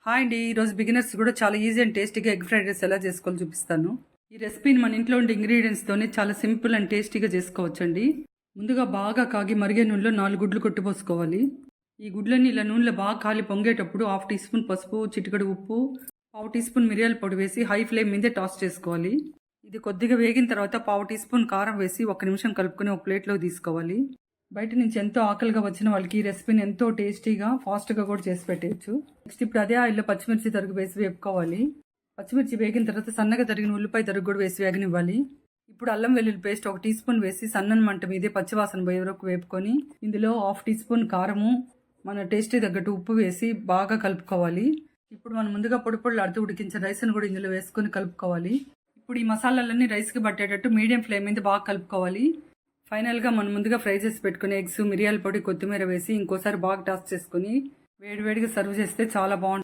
Hi అండి. ఈరోజు beginners కూడా చాలా ఈజీ అండ్ టేస్టీగా ఎగ్ ఫ్రైడ్ రైస్ ఎలా చేసుకోవాలో చూపిస్తాను. ఈ రెసిపీని మన ఇంట్లో ఉండే ఇంగ్రీడియంట్స్తోనే చాలా సింపుల్ అండ్ టేస్టీగా చేసుకోవచ్చండి. ముందుగా బాగా కాగి మరిగే నూనెలో 4 గుడ్లు కొట్టిపోసుకోవాలి. ఈ గుడ్లన్నీ ఇలా నూనెలో బాగా కాలి పొంగేటప్పుడు 1/2 టీ స్పూన్ పసుపు, చిటికెడు ఉప్పు, 1/2 టీ స్పూన్ మిరియాల పొడి వేసి హై ఫ్లేమ్ మీదే టాస్ చేసుకోవాలి. ఇది కొద్దిగా వేగిన తర్వాత 1/2 టీ స్పూన్ కారం వేసి 1 నిమిషం కలుపుకొని ఒక ప్లేట్లో తీసుకోవాలి. బయట నుంచి ఎంతో ఆకలిగా వచ్చిన వాళ్ళకి ఈ రెసిపీని ఎంతో టేస్టీగా ఫాస్ట్గా కూడా చేసి పెట్టవచ్చు. నెక్స్ట్ ఇప్పుడు అదే ఆయిల్లో పచ్చిమిర్చి తరుగు వేసి వేపుకోవాలి. పచ్చిమిర్చి వేగిన తర్వాత సన్నగా తరిగిన ఉల్లిపాయ తరుగు కూడా వేసి వేగనివ్వాలి. ఇప్పుడు అల్లం వెల్లుల్లి పేస్ట్ 1 టీ స్పూన్ వేసి సన్నని మంట మీదే పచ్చివాసన పోయే వరకు వేపుకొని ఇందులో 1/2 టీ స్పూన్ కారము, మన టేస్టీ తగ్గట్టు ఉప్పు వేసి బాగా కలుపుకోవాలి. ఇప్పుడు మనం ముందుగా పొడి పొడిలాడుతూ ఉడికించిన రైస్ను కూడా ఇందులో వేసుకొని కలుపుకోవాలి. ఇప్పుడు ఈ మసాలాలన్నీ రైస్కి పట్టేటట్టు మీడియం ఫ్లేమ్ మీద బాగా కలుపుకోవాలి. ఫైనల్గా మనం ముందుగా ఫ్రై చేసి పెట్టుకుని ఎగ్స్, మిరియాల పొడి, కొత్తిమీర వేసి ఇంకోసారి బాగా టాస్ చేసుకుని వేడివేడిగా సర్వ్ చేస్తే చాలా బాగుంటుంది.